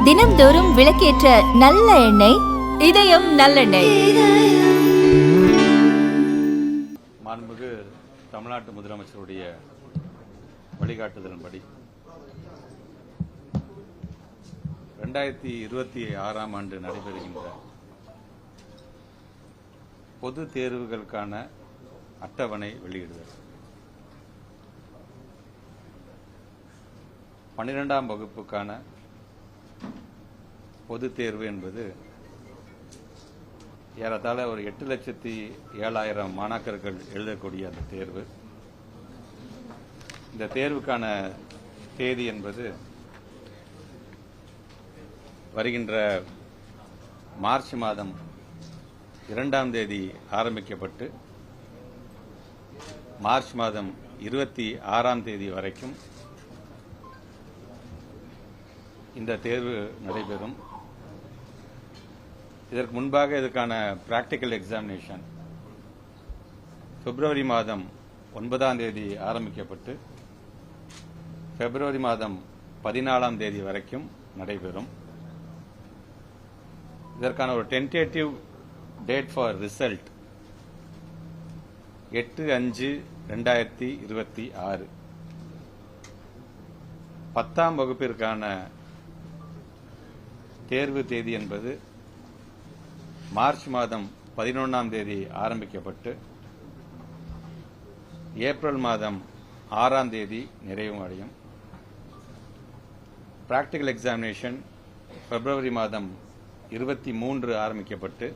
தினம்தோறும் விளக்கேற்ற நல்ல எண்ணெய் இதயம் நல்லெண்ணெய். மாண்புமிகு தமிழ்நாட்டு முதலமைச்சருடைய வழிகாட்டுதலின்படி 2026ஆம் ஆண்டு நடைபெறுகின்ற பொது தேர்வுகளுக்கான அட்டவணை வெளியிடுதல். 12ஆம் வகுப்புக்கான பொது தேர்வு என்பது ஏறத்தாழ ஒரு 8,07,000 மாணாக்கர்கள் எழுதக்கூடிய அந்த தேர்வு. இந்த தேர்வுக்கான தேதி என்பது வருகின்ற மார்ச் மாதம் 2ஆம் தேதி ஆரம்பிக்கப்பட்டு மார்ச் மாதம் 26ஆம் தேதி வரைக்கும் இந்த தேர்வு நடைபெறும். இதற்கு முன்பாக இதற்கான பிராக்டிக்கல் எக்ஸாமினேஷன் பிப்ரவரி மாதம் 9ஆம் தேதி ஆரம்பிக்கப்பட்டு பிப்ரவரி மாதம் 14ஆம் தேதி வரைக்கும் நடைபெறும். இதற்கான ஒரு டென்டேட்டிவ் டேட் ஃபார் ரிசல்ட் 8/5/2026. 10ஆம் வகுப்பிற்கான தேர்வு தேதி என்பது மார்ச் மாதம் 11ஆம் தேதி ஆரம்பிக்கப்பட்டு ஏப்ரல் மாதம் 6ஆம் தேதி நிறைவு அடையும். பிராக்டிகல் எக்ஸாமினேஷன் பிப்ரவரி மாதம் 23 ஆரம்பிக்கப்பட்டு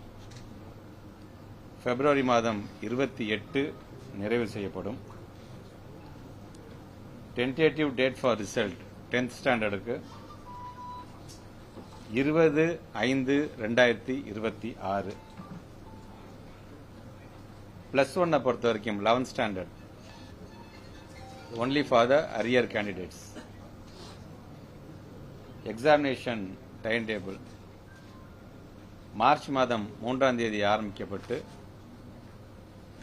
பிப்ரவரி மாதம் 28 நிறைவு செய்யப்படும். Tentative date for result 10th ஸ்டாண்டர்டுக்கு 20/5/2026. +1 பொறுத்த வரைக்கும் 11th standard only for the arrear candidates. Examination time table March மாதம் 3ஆம் தேதி ஆரம்பிக்கப்பட்டு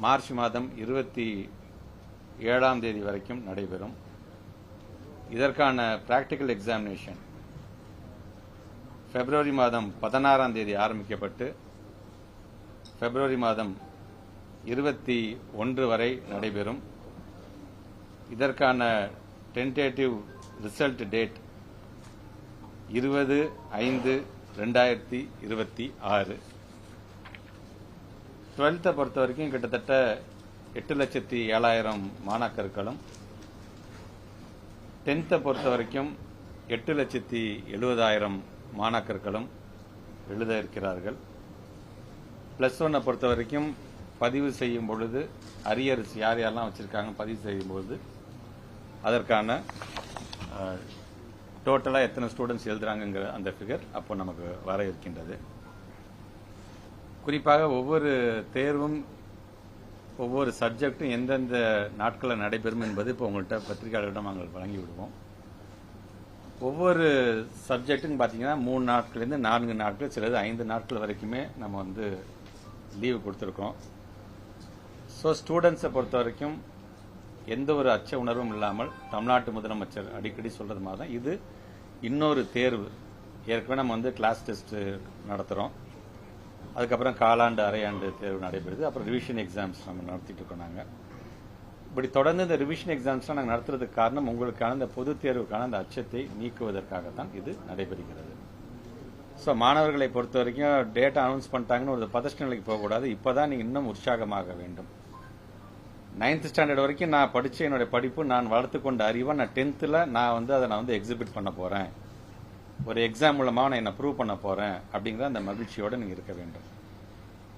மார்ச் மாதம் 27ஆம் தேதி வரைக்கும் நடைபெறும். இதற்கான பிராக்டிக்கல் எக்ஸாமினேஷன் பிப்ரவரி மாதம் 16ஆம் தேதி ஆரம்பிக்கப்பட்டு பிப்ரவரி மாதம் 21 வரை நடைபெறும். இதற்கான டென்டேட்டிவ் ரிசல்ட் டேட் 20/5/2026. 12th பொறுத்த வரைக்கும் கிட்டத்தட்ட 8,07,000 மாணாக்கர்களும் 10th பொறுத்த வரைக்கும் 8,70,000 மாணாக்கர்களும் எழுத இருக்கிறார்கள். +1 பொறுத்த வரைக்கும் பதிவு செய்யும் பொழுது அரியர்ஸ் யார் யாரெல்லாம் வச்சிருக்காங்க பதிவு செய்யும் பொழுது அதற்கான டோட்டலாக எத்தனை ஸ்டூடெண்ட்ஸ் எழுதுறாங்கிற அந்த ஃபிகர் அப்போ நமக்கு வர இருக்கின்றது. குறிப்பாக ஒவ்வொரு தேர்வும் ஒவ்வொரு சப்ஜெக்டும் எந்தெந்த நாட்களில் நடைபெறும் என்பது இப்போ உங்கள்கிட்ட பத்திரிகையாளர்களிடம் நாங்கள் வழங்கி விடுவோம். ஒவ்வொரு சப்ஜெக்ட்டுன்னு பார்த்தீங்கன்னா 3 நாட்கள்லேருந்து 4 நாட்கள், சிலது 5 நாட்கள் வரைக்குமே நம்ம வந்து லீவு கொடுத்துருக்கோம். ஸோ ஸ்டூடெண்ட்ஸை பொறுத்த வரைக்கும் எந்த ஒரு அச்ச உணர்வும் இல்லாமல் தமிழ்நாட்டு முதலமைச்சர் அடிக்கடி சொல்றது மாதிரி தான் இது இன்னொரு தேர்வு. ஏற்கனவே நம்ம வந்து கிளாஸ் டெஸ்ட் நடத்துகிறோம், அதுக்கப்புறம் காலாண்டு அரையாண்டு தேர்வு நடைபெறுது, அப்புறம் ரிவிஷன் எக்ஸாம்ஸ் நம்ம நடத்திட்டு இருக்கோம். நாங்கள் இப்படி தொடர்ந்து இந்த ரிவிஷன் எக்ஸாம்ஸ்லாம் நாங்கள் நடத்துறதுக்கு காரணம் உங்களுக்கான இந்த பொது தேர்வுக்கான அந்த அச்சத்தை நீக்குவதற்காகத்தான் இது நடைபெறுகிறது. ஸோ மாணவர்களை பொறுத்த வரைக்கும் டேட்டா அனௌன்ஸ் பண்ணிட்டாங்கன்னு ஒரு பதஷ்ட நிலைக்கு போகக்கூடாது. இப்போதான் நீங்கள் இன்னும் உற்சாகமாக வேண்டும். 9th ஸ்டாண்டர்ட் வரைக்கும் நான் படித்த என்னுடைய படிப்பு, நான் வளர்த்து கொண்ட அறிவை நான் 10th நான் வந்து எக்ஸிபிட் பண்ண போகிறேன், ஒரு எக்ஸாம் மூலமாக நான் என்ன ப்ரூவ் பண்ண போகிறேன் அப்படிங்கிற அந்த மகிழ்ச்சியோடு நீங்கள் இருக்க வேண்டும்.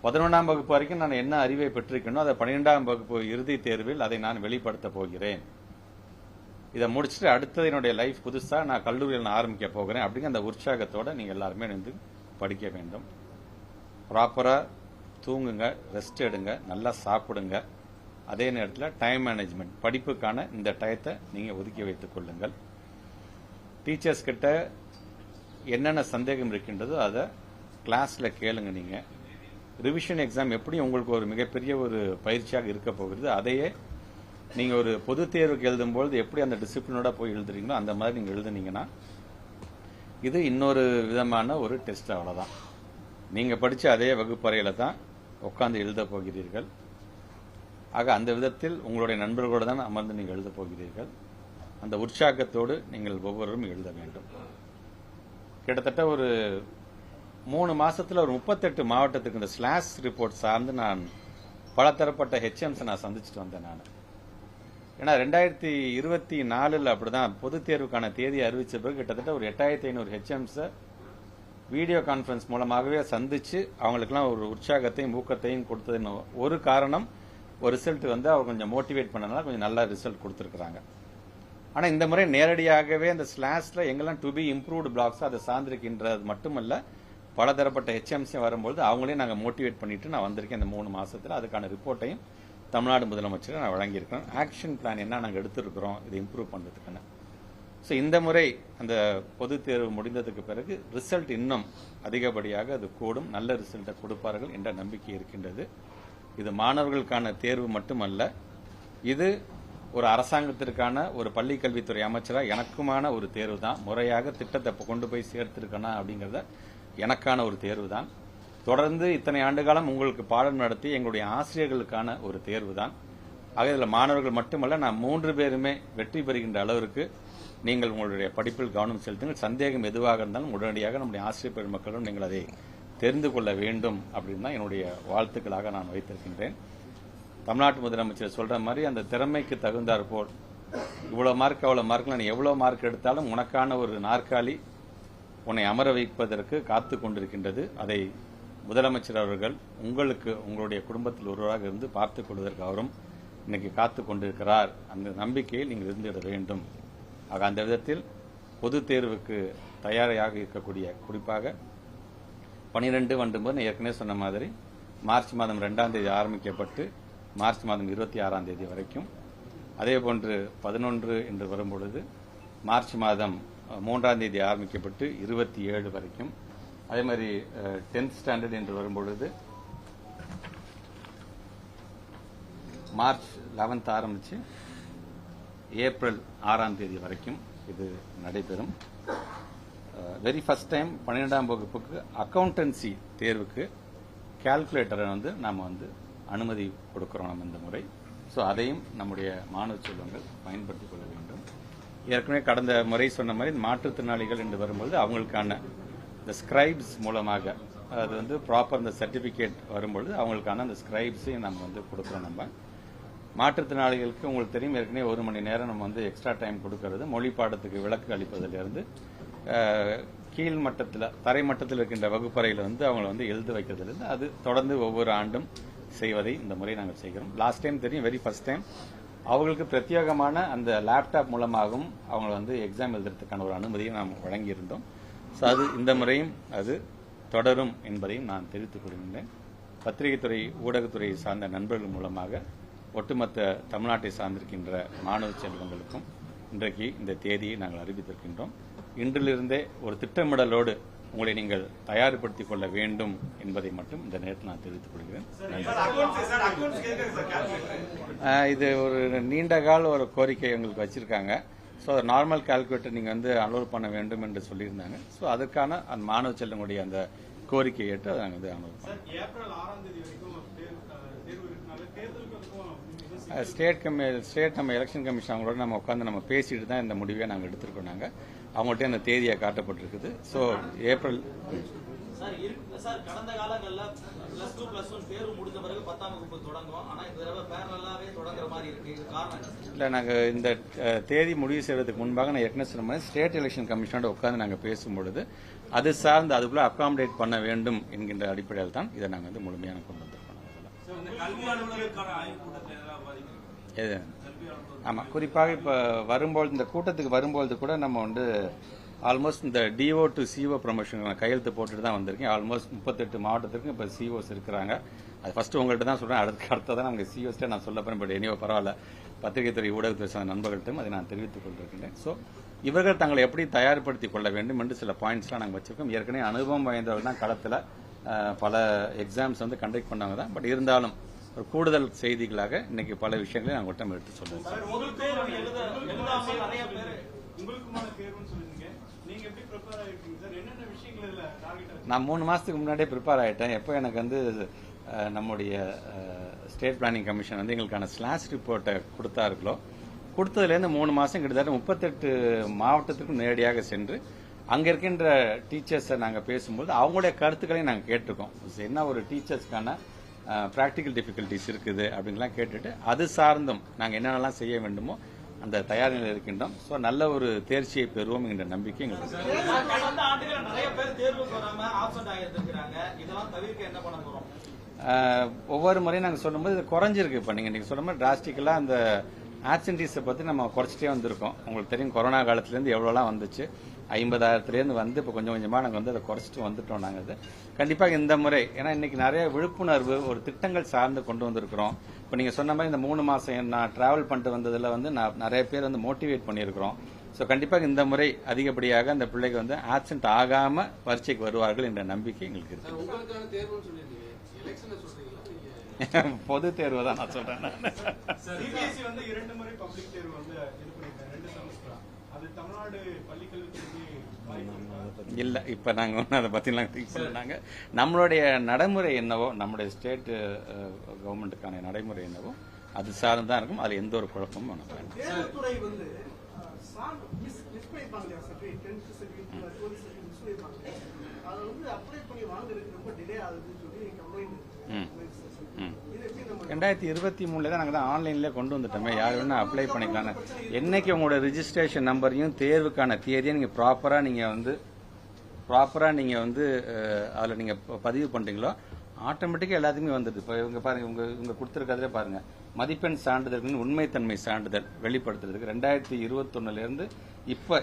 11ஆம் வகுப்பு வரைக்கும் நான் என்ன அறிவை பெற்றிருக்கணும், அதை 12ஆம் வகுப்பு இறுதி தேர்வில் அதை நான் வெளிப்படுத்த போகிறேன். இதை முடிச்சுட்டு அடுத்தது என்னுடைய லைஃப் புதுசாக நான் கல்லூரியில் நான் ஆரம்பிக்க போகிறேன் அப்படிங்கிற அந்த உற்சாகத்தோடு நீங்கள் எல்லாருமே வந்து படிக்க வேண்டும். ப்ராப்பராக தூங்குங்க, ரெஸ்ட் எடுங்க, நல்லா சாப்பிடுங்க. அதே நேரத்தில் டைம் மேனேஜ்மெண்ட், படிப்புக்கான இந்த டயத்தை நீங்கள் ஒதுக்கி வைத்துக் கொள்ளுங்கள். டீச்சர்ஸ் கிட்ட என்னென்ன சந்தேகம் இருக்கின்றதோ அதை கிளாஸில் கேளுங்க. நீங்கள் ரிவிஷன் எக்ஸாம் எப்படி உங்களுக்கு ஒரு மிகப்பெரிய ஒரு பயிற்சியாக இருக்க போகிறது, அதையே நீங்க ஒரு பொது தேர்வுக்கு எழுதும்போது எப்படி அந்த டிசிப்ளினோட போய் எழுதுறீங்களோ அந்த மாதிரி நீங்க எழுதுனீங்கன்னா இது இன்னொரு விதமான ஒரு டெஸ்ட், அவ்வளவுதான். நீங்க படிச்ச அதே வகுப்பறையில தான் உட்கார்ந்து எழுத போகிறீர்கள். ஆக அந்த விதத்தில் உங்களுடைய நண்பர்களோடு தான் அமர்ந்து நீங்கள் எழுத போகிறீர்கள். அந்த உற்சாகத்தோடு நீங்கள் ஒவ்வொருவரும் எழுத வேண்டும். கிட்டத்தட்ட ஒரு 3 மாசத்துல ஒரு 38 மாவட்டத்துக்கு இந்த ஸ்லாஷ் ரிப்போர்ட் சார்ந்து நான் பலதரப்பட்ட ஹெச்எம்ஸ் நான் சந்திச்சுட்டு வந்தேன். நான் ஏன்னா 2024 அப்படிதான் பொது தேர்வுக்கான தேதி அறிவிச்ச பிறகு கிட்டத்தட்ட ஒரு 8500 ஹெச்எம்ஸை வீடியோ கான்பரன்ஸ் மூலமாகவே சந்திச்சு அவங்களுக்குலாம் ஒரு உற்சாகத்தையும் ஊக்கத்தையும் கொடுத்ததுன்னு ஒரு காரணம், ஒரு ரிசல்ட் வந்து அவர் கொஞ்சம் மோட்டிவேட் பண்ணனால கொஞ்சம் நல்ல ரிசல்ட் கொடுத்துருக்காங்க. ஆனா இந்த முறை நேரடியாகவே அந்த ஸ்லாஷ்ல எங்கெல்லாம் டு பி இம்ப்ரூவ்டு பிளாக்ஸ் அதை சார்ந்திருக்கின்றது மட்டுமல்ல, பலதரப்பட்ட ஹெச்எம்சி வரும்போது அவங்களையும் நாங்கள் மோட்டிவேட் பண்ணிட்டு நான் வந்திருக்கேன். இந்த 3 மாசத்துல அதுக்கான ரிப்போர்ட்டையும் தமிழ்நாடு முதலமைச்சர் நான் வழங்கியிருக்கேன். ஆக்ஷன் பிளான் என்ன நாங்கள் எடுத்திருக்கிறோம் இதை இம்ப்ரூவ் பண்றதுக்கான. ஸோ இந்த முறை அந்த பொது தேர்வு முடிந்ததுக்கு பிறகு ரிசல்ட் இன்னும் அதிகப்படியாக அது கூடும், நல்ல ரிசல்ட்டை கொடுப்பார்கள் என்ற நம்பிக்கை இருக்கின்றது. இது மாணவர்களுக்கான தேர்வு மட்டுமல்ல, இது ஒரு அரசாங்கத்திற்கான ஒரு பள்ளிக்கல்வித்துறை அமைச்சராக எனக்குமான ஒரு தேர்வு தான். முறையாக திட்டத்தை கொண்டு போய் சேர்த்திருக்கணும் அப்படிங்கறத எனக்கான ஒரு தேர்வு தான். தொடர்ந்து இத்தனை ஆண்டு காலம் உங்களுக்கு பாடம் நடத்தி எங்களுடைய ஆசிரியர்களுக்கான ஒரு தேர்வு தான். ஆக இதில் மாணவர்கள் மட்டுமல்ல, நான் 3 பேருமே வெற்றி பெறுகின்ற அளவிற்கு நீங்கள் உங்களுடைய படிப்பில் கவனம் செலுத்துங்கள். சந்தேகம் எதுவாக இருந்தாலும் உடனடியாக நம்முடைய ஆசிரியர் பெருமக்களும் நீங்கள் அதை தெரிந்து கொள்ள வேண்டும் அப்படின்னு தான் என்னுடைய வாழ்த்துக்களாக நான் வைத்திருக்கின்றேன். தமிழ்நாட்டு முதலமைச்சர் சொல்ற மாதிரி அந்த திறமைக்கு தகுந்தாற் போல் இவ்வளவு மார்க் அவ்வளவு மார்க், நீ எவ்வளவு மார்க் எடுத்தாலும் உனக்கான ஒரு நாற்காலி உன்னை அமர வைப்பதற்கு காத்து கொண்டிருக்கின்றது. அதை முதலமைச்சர் அவர்கள் உங்களுக்கு உங்களுடைய குடும்பத்தில் ஒருவராக இருந்து பார்த்துக் கொள்வதற்கு அவரும் இன்னைக்கு காத்து கொண்டிருக்கிறார். அந்த நம்பிக்கையில் நீங்கள் இருந்துவிட வேண்டும். ஆக அந்த விதத்தில் பொது தேர்வுக்கு தயாராக இருக்கக்கூடிய, குறிப்பாக 12 வந்தும்போது ஏற்கனவே சொன்ன மாதிரி மார்ச் மாதம் 2ஆம் தேதி ஆரம்பிக்கப்பட்டு மார்ச் மாதம் 26ஆம் தேதி வரைக்கும், அதே போன்று 11 என்று வரும்பொழுது மார்ச் மாதம் 3ஆம் தேதி ஆரம்பிக்கப்பட்டு 27 வரைக்கும், அதே மாதிரி 10th ஸ்டாண்டர்ட் என்று வரும்பொழுது மார்ச் 11th ஆரம்பிச்சு ஏப்ரல் 6ஆம் தேதி வரைக்கும் இது நடைபெறும். வெரி ஃபர்ஸ்ட் டைம் 12ஆம் வகுப்புக்கு அக்கவுண்டன்சி தேர்வுக்கு கால்குலேட்டரை நாம் அனுமதி கொடுக்கிறோம் நம்ம இந்த முறை. ஸோ அதையும் நம்முடைய மாணவ செல்வங்கள் பயன்படுத்திக் கொள்ள வேண்டும். ஏற்கனவே கடந்த முறை சொன்ன மாதிரி மாற்றுத்திறனாளிகள் என்று வரும்போது அவங்களுக்கான இந்த ஸ்கிரைப்ஸ் மூலமாக அது ப்ராப்பர் இந்த சர்டிபிகேட் வரும்பொழுது அவங்களுக்கான அந்த ஸ்கிரைப்ஸையும் நம்ம கொடுக்குறோம். நம்ம மாற்றுத்திறனாளிகளுக்கு உங்களுக்கு தெரியும், ஏற்கனவே 1 மணி நேரம் நம்ம எக்ஸ்ட்ரா டைம் கொடுக்கறது, மொழி பாடத்துக்கு விளக்கு அளிப்பதிலிருந்து கீழ் மட்டத்தில் தரை மட்டத்தில் இருக்கின்ற வகுப்பறையில் அவங்களை எழுத வைக்கிறதுலேருந்து அது தொடர்ந்து ஒவ்வொரு ஆண்டும் செய்வதை இந்த முறை நாங்கள் செய்கிறோம். லாஸ்ட் டைம் தெரியும், வெரி ஃபர்ஸ்ட் டைம் அவங்களுக்கு பிரத்யேகமான அந்த லேப்டாப் மூலமாகவும் அவங்களை எக்ஸாம் எழுதுறதுக்கான ஒரு அனுமதியை நாம் வழங்கியிருந்தோம். ஸோ அது இந்த முறையும் அது தொடரும் என்பதையும் நான் தெரிவித்துக் கொள்கின்றேன். பத்திரிகைத்துறை ஊடகத்துறை சார்ந்த நண்பர்கள் மூலமாக ஒட்டுமொத்த தமிழ்நாட்டை சார்ந்திருக்கின்ற மாணவ செல்வங்களுக்கும் இன்றைக்கு இந்த தேதியை நாங்கள் அறிவித்திருக்கின்றோம். இன்றிலிருந்தே ஒரு திட்டமிடலோடு உங்களை நீங்கள் தயார்படுத்திக் கொள்ள வேண்டும் என்பதை மட்டும் இந்த நேரத்தில் நான் தெரிவித்துக் கொள்கிறேன். இது ஒரு நீண்ட கால ஒரு கோரிக்கை எங்களுக்கு வச்சிருக்காங்க. ஸோ நார்மல் கால்குலேட்டர் நீங்கள் அலோவ் பண்ண வேண்டும் என்று சொல்லியிருந்தாங்க. ஸோ அதற்கான அந்த மாணவ செல்வங்களுடைய அந்த கோரிக்கை ஏற்று அதை நாங்கள் அலோவ் பண்ணோம். ஸ்டேட் நம்ம எலெக்ஷன் கமிஷன் அவங்களோட நம்ம உட்காந்து நம்ம பேசிட்டு தான் இந்த முடிவை நாங்கள் எடுத்திருக்கோம். நாங்கள் அவங்கள்ட்ட அந்த தேதியை காட்டப்பட்டிருக்குது. ஸோ ஏப்ரல் கடந்த காலங்களில் +2 +1 தேர்வு முடிந்த பிறகு 10ஆம் வகுப்பு தொடங்குவோம். ஆனா இந்த தடவை பேரலாவே தொடங்குற மாதிரி இருக்கு. இது காரணம் இல்ல, நாங்கள் இந்த தேதி முடிவு செய்வதற்கு முன்பாக நான் ஏற்கனவே சொன்ன மாதிரி ஸ்டேட் எலெக்ஷன் கமிஷனோட உட்காந்து நாங்கள் பேசும்பொழுது அது சார்ந்து அதுக்குள்ள அகாமடேட் பண்ண வேண்டும் என்கின்ற அடிப்படையில் தான் இதை நாங்கள் முழுமையான கொண்டு வந்திருக்கோம். ஆமா, குறிப்பாக இப்ப வரும்போது இந்த கூட்டத்துக்கு வரும்போது கூட நம்ம ஆல்மோஸ்ட் இந்த டிஓ டு சிஓ ப்ரமோஷன் கையெழுத்து போட்டுட்டு தான் வந்திருக்கேன். ஆல்மோஸ்ட் 38 மாவட்டத்திற்கு இப்ப சிஓஸ் இருக்கிறாங்க. அது ஃபர்ஸ்ட் உங்கள்கிட்ட தான் சொல்றேன், அடுத்ததான் நமக்கு சிஓஸ்டே நான் சொல்ல போறேன். பட் எனியோ பரவாயில்ல, பத்திரிகைத்துறை ஊடகத்துறை சார்ந்த நண்பர்கள்ட்டும் அதை நான் தெரிவித்துக் கொண்டிருக்கின்றேன். ஸோ இவர்கள் தங்களை எப்படி தயார்படுத்திக் கொள்ள வேண்டும் என்று சில பாயிண்ட்ஸ்லாம் நாங்கள் வச்சிருக்கோம். ஏற்கனவே அனுபவம் வாய்ந்தவர்கள் தான் களத்தில் பல எக்ஸாம்ஸ் கண்டக்ட் பண்ணாங்க தான். பட் இருந்தாலும் ஒரு கூடுதல் செய்திகளாக இன்னைக்கு பல விஷயங்களை நான் உங்கள்கிட்ட எடுத்து சொல்றேன். முதல் தேர்வு எழுதாம நிறைய பேர் உங்களுக்குமான தேர்வுன்னு சொல்லுங்க. நீங்க எப்படி ப்ரிப்பேர் ஆயிருக்கீங்க சார்? என்னென்ன விஷயங்கள் இதுல டார்கெட்? நான் 3 மாசத்துக்கு முன்னாடியே ப்ரிப்பேர் ஆயிட்டேன். எப்போ எனக்கு வந்து நம்முடைய ஸ்டேட் பிளானிங் கமிஷன் வந்து எங்களுக்கான ஸ்லாஷ் ரிப்போர்ட்டை கொடுத்ததுலேருந்து 3 மாசம் கிட்டத்தட்ட 38 மாவட்டத்துக்கும் நேரடியாக சென்று அங்க இருக்கின்ற டீச்சர்ஸை நாங்கள் பேசும்போது அவங்களுடைய கருத்துக்களையும் நாங்கள் கேட்டிருக்கோம். என்ன ஒரு டீச்சர்ஸ்க்கான ப்ராக்டிக்கல் டிஃபிகல்ட்டிஸ் இருக்குது அப்படின்லாம் கேட்டுட்டு அது சார்ந்தும் நாங்கள் என்னென்னலாம் செய்ய வேண்டுமோ அந்த தயார் நிலையில் இருக்கின்றோம். ஸோ நல்ல ஒரு தேர்ச்சியை பெறுவோம் என்ற நம்பிக்கை எங்களுக்கு. கடந்த ஆண்டுகள் நிறைய பேர் தேர்வுக்கு வராம ஆப்சென்ட் ஆகிருக்கிறாங்க. இதெல்லாம் தவிர்க்க என்ன பண்ண போறோம்? ஒவ்வொரு முறையும் நாங்கள் சொல்லும்போது இது குறைஞ்சிருக்கு. இப்போ நீங்கள் சொல்ற மாதிரி டிராஸ்டிக்கலாக அந்த ஆப்சென்டீஸை பற்றி நம்ம குறைச்சிட்டே வந்திருக்கோம். உங்களுக்கு தெரியும் கொரோனா காலத்துலேருந்து எவ்வளோலாம் வந்துச்சு. 50,000 வந்து இப்போ கொஞ்சம் கொஞ்சமாக நாங்கள் வந்து அதை குறைச்சிட்டு வந்துட்டோம். நாங்கள் அது கண்டிப்பாக இந்த முறை ஏன்னா இன்னைக்கு நிறைய விழிப்புணர்வு ஒரு திட்டங்கள் சார்ந்து கொண்டு வந்திருக்கிறோம். இப்போ நீங்கள் சொன்ன மாதிரி இந்த 3 மாதம் நான் டிராவல் பண்ணிட்டு வந்ததில் வந்து நான் நிறைய பேர் வந்து மோட்டிவேட் பண்ணியிருக்கிறோம். ஸோ கண்டிப்பாக இந்த முறை அதிகப்படியாக அந்த பிள்ளைகள் வந்து ஆப்சென்ட் ஆகாம பரீட்சைக்கு வருவார்கள் என்ற நம்பிக்கை எங்களுக்கு இருக்கு. பொது தேர்வு தான் நான் சொல்றேன். சிபிஎஸ்இ வந்து 2 முறை பப்ளிக் தேர்வு வந்து இது பண்ணிருக்காங்க 2 செமஸ்டரா. அது தமிழ்நாடு பள்ளிக்கல்வித்துறை இல்ல இப்ப நாங்க ஒன்னும் அதை பத்திலாம் திங்க் பண்ணாங்க. நம்மளுடைய நடைமுறை என்னவோ நம்முடைய ஸ்டேட் கவர்மெண்ட்டுக்கான நடைமுறை என்னவோ அது சார்ந்து தான் இருக்கும். அதுல எந்த ஒரு குழப்பமும் வேண்டாம். தேர்வுத்துறை வந்து மிஸ் பண்ணிருப்பாங்க certificate 10th certificate 12th certificate miss பண்ணிருப்பாங்க. அது வந்து அப்ளை பண்ணி வாங்குறதுக்கு ரொம்ப டிலே ஆகுதுன்னு சொல்லி கம்ப்ளைண்ட். 2023 தான் நாங்கள் தான் ஆன்லைன்லேயே கொண்டு வந்துட்டோமே. யார் வேணா அப்ளை பண்ணிக்கலாம். என்னைக்கு உங்களோட ரிஜிஸ்ட்ரேஷன் நம்பரையும் தேர்வுக்கான தேதியை நீங்கள் ப்ராப்பராக நீங்கள் வந்து அதில் நீங்கள் பதிவு பண்ணுறீங்களோ ஆட்டோமேட்டிக்காக எல்லாத்துக்குமே வந்துடுது. இப்போ இவங்க பாருங்க இவங்க கொடுத்துருக்கிறதுலே பாருங்க மதிப்பெண் சான்றிதழ்கள் உண்மைத்தன்மை சான்றிதழ் வெளிப்படுத்துறதுக்கு 2021 இப்போ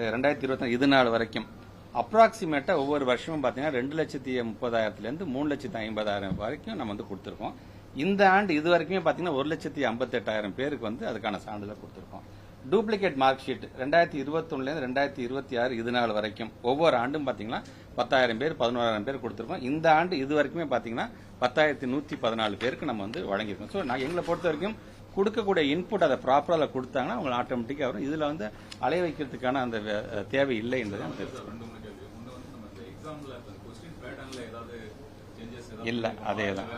2024 இது நாள் வரைக்கும் அப்ராக்சிமேட்டா ஒவ்வொரு வருஷமும் பாத்தீங்கன்னா 2,30,000 3,50,000 வரைக்கும் நம்ம வந்து கொடுத்திருக்கோம். இந்த ஆண்டு இது வரைக்குமே பாத்தீங்கன்னா 1,58,000 பேருக்கு வந்து அதுக்கான சான்றிதழ் கொடுத்திருக்கோம். டூப்ளிகேட் மார்க் ஷீட் 2021 2026 இது நாள் வரைக்கும் ஒவ்வொரு ஆண்டும் பாத்தீங்கன்னா 10,000 பேர் 11,000 பேர் கொடுத்திருக்கோம். இந்த ஆண்டு இது வரைக்குமே பாத்தீங்கன்னா 10,114 பேருக்கு நம்ம வந்து வழங்கியிருக்கோம். ஸோ நான் எங்களை பொறுத்த வரைக்கும் கொடுக்கக்கூடிய இன்புட் அதை ப்ராப்பரா கொடுத்தாங்கன்னா அவங்க ஆட்டோமேட்டிக்கா வரும். இதுல வந்து அலைய வைக்கிறதுக்கான அந்த தேவை இல்லை என்பதை இல்ல அதேதான்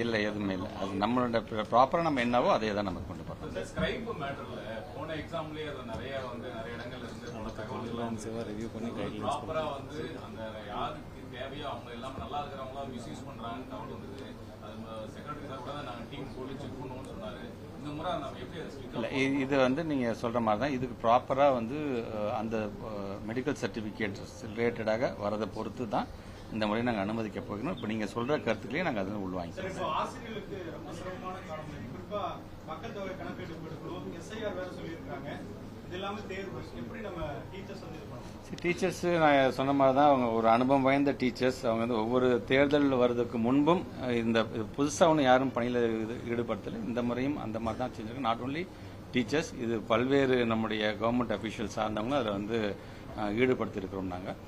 இல்ல எதுவுமே இல்ல. அது நம்மளோட ப்ராப்பரா நம்ம என்னவோ அதே தான் நம்ம கொண்டு போறோம். போன எக்ஸாம்லயே அது நிறைய இடங்கள்ல இருந்து தகவல்கள் ரிவ்யூ பண்ணி ப்ராப்பரா வந்து அந்த யாருக்கு தேவையோ அவங்க எல்லாம் நல்லா இருக்கிறவங்களா மிஸ்யூஸ் பண்றாங்க தகவல் வந்தது. அது செக்ரட்டரி சார் கூட நாங்க டீம் போலி செக் பண்ணுவோம்னு சொன்னாரு. இந்த முறை நம்ம எப்படி இது வந்து நீங்க சொல்ற மாதிரி தான் இதுக்கு ப்ராப்பரா வந்து அந்த மெடிக்கல் சர்டிபிகேட் ரிலேட்டடாக வரதை பொறுத்து தான் இந்த முறை நாங்கள் அனுமதிக்க போகிறோம். இப்போ நீங்க சொல்ற கருத்துக்களையும் நாங்கள் அதில் உள்வாங்கிக்கிறோம். ஆசிரியர்களுக்கு ரொம்ப சிரமமான காலம், குறிப்பா மக்கள் தொகை கணக்கெடுப்பு எடுக்கணும், SIR வேற சொல்லியிருக்காங்க. இது இல்லாம தேர்வு எப்படி நம்ம டீச்சர்ஸ் வந்து டீச்சர்ஸ் நான் சொன்ன மாதிரி தான் அவங்க ஒரு அனுபவம் வாய்ந்த டீச்சர்ஸ். அவங்க வந்து ஒவ்வொரு தேர்தல் வர்றதுக்கு முன்பும் இந்த புதுசாக ஒன்றும் யாரும் பணியில் ஈடுபடுத்தலை. இந்த முறையும் அந்த மாதிரி தான் செஞ்சிருக்கு. நாட் ஓன்லி டீச்சர்ஸ், இது பல்வேறு நம்முடைய கவர்மெண்ட் அஃபீஷியல்ஸ் சார்ந்தவங்களும் அதில் வந்து ஈடுபடுத்தியிருக்கிறோம் நாங்கள்.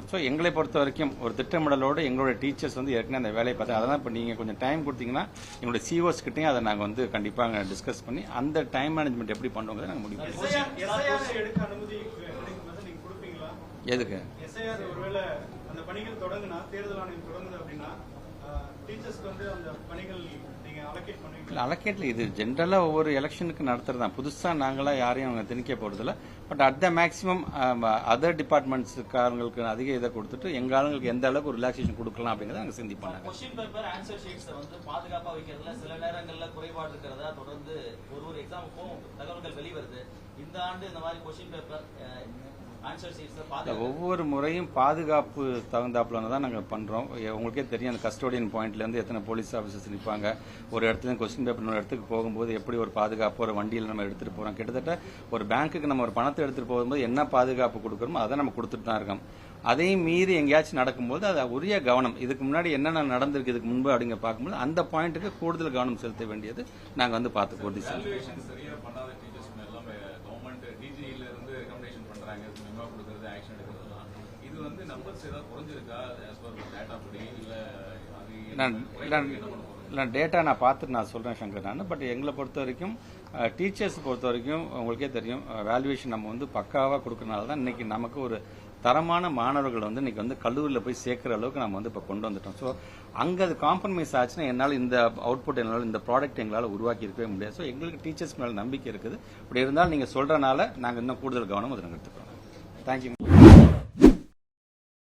ஸோ எங்களை பொறுத்த வரைக்கும் ஒரு திட்டமிடலோடு எங்களுடைய டீச்சர்ஸ் வந்து ஏற்கனவே அந்த வேலையை பார்த்தா அதெல்லாம் இப்போ நீங்கள் கொஞ்சம் டைம் கொடுத்தீங்கன்னா எங்களுடைய சிஓஸ் கிட்டையும் அதை நாங்கள் வந்து கண்டிப்பாக டிஸ்கஸ் பண்ணி அந்த டைம் மேனேஜ்மெண்ட் எப்படி பண்ணுவோங்கிறத நாங்கள் முடிவு பண்ணுவோம். எடுக்க அனுமதி நீங்க கொடுப்பீங்களா? எதுக்கு SIR ஒருவேளை அந்த பணிகள் தொடங்குனா தேர்தல் ஆணையம் தொடங்குது அப்படின்னா டீச்சர்ஸ்க்கு வந்து அந்த பணிகள் நீங்க அலோகேட் பண்ணுவீங்க? அலோகேட்ல இது ஜென்ரலா ஒவ்வொரு எலெக்ஷனுக்கு நடத்துறதுதான். புதுசா நாங்களா யாரையும் அவங்க திணிக்க போறதில்ல. But at the maximum other டிபார்ட்மெண்ட்ஸ்காரங்களுக்கு அதிக இதை கொடுத்துட்டு எங்க ஆளுங்களுக்கு எந்த அளவுக்கு ஒரு ரிலாக்ஸேஷன் கொடுக்கலாம் அப்படிங்கறத நாங்க சிந்திப்பாங்க. क्वेश्चन पेपर ஆன்சர் ஷீட்ஸ் வந்து பாதுகாப்பா வைக்கிறதுல சில நேரங்கள்ல குறைபாடு இருக்கிறதா தொடர்ந்து ஒரு எக்ஸாமுக்கும் தகவல்கள் வெளிவருது. இந்த ஆண்டு இந்த மாதிரி क्वेश्चन पेपर ஒவ்வொரு முறையும் பாதுகாப்பு தகுந்தாப்புல தான் நாங்கள் பண்றோம். உங்களுக்கே தெரியும் அந்த கஸ்டோடியன் பாயிண்ட்ல இருந்து எத்தனை போலீஸ் ஆஃபீஸர்ஸ் நிற்பாங்க. ஒரு இடத்துல கொஸ்டின் பேப்பர் ஒரு இடத்துக்கு போகும்போது எப்படி ஒரு பாதுகாப்பு ஒரு வண்டியில் நம்ம எடுத்துட்டு போறோம். கிட்டத்தட்ட ஒரு பேங்க்குக்கு நம்ம ஒரு பணத்தை எடுத்துட்டு போகும்போது என்ன பாதுகாப்பு கொடுக்கறோமோ அதை நம்ம கொடுத்துட்டு தான் இருக்கோம். அதையும் மீறி எங்கேயாச்சும் நடக்கும்போது அது உரிய கவனம் இதுக்கு முன்னாடி என்னென்ன நடந்திருக்கு இதுக்கு முன்பு அப்படிங்க பார்க்கும்போது அந்த பாயிண்ட்டுக்கு கூடுதல் கவனம் செலுத்த வேண்டியது நாங்கள் வந்து பார்த்து உறுதி செய்யணும். இது வந்து நம்பர்ஸ் ஏதாவது குறைஞ்சிருக்கா? நான் டேட்டா நான் பார்த்துட்டு நான் சொல்கிறேன் சங்கர் பட் எங்களை பொறுத்த வரைக்கும் டீச்சர்ஸ் பொறுத்த வரைக்கும் உங்களுக்கே தெரியும் வேல்யூவேஷன் நம்ம வந்து பக்காவாக கொடுக்கறனால தான் இன்னைக்கு நமக்கு ஒரு தரமான மாணவர்கள் வந்து இன்னைக்கு வந்து கல்லூரியில் போய் சேர்க்குற அளவுக்கு நம்ம வந்து இப்போ கொண்டு வந்துட்டோம். ஸோ அங்கே அது காம்ப்ரமைஸ் ஆச்சுன்னா என்னால் இந்த அவுட்புட் என்னால் இந்த ப்ராடக்ட் எங்களால் உருவாக்கி இருக்கவே முடியாது. ஸோ எங்களுக்கு டீச்சர்ஸ் மேலே நம்பிக்கை இருக்குது. இப்படி இருந்தாலும் நீங்கள் சொல்கிறனால நாங்கள் இன்னும் கூடுதல் கவனம் அதை நாங்கள் எடுத்துக்கிறோம். தேங்க்யூ.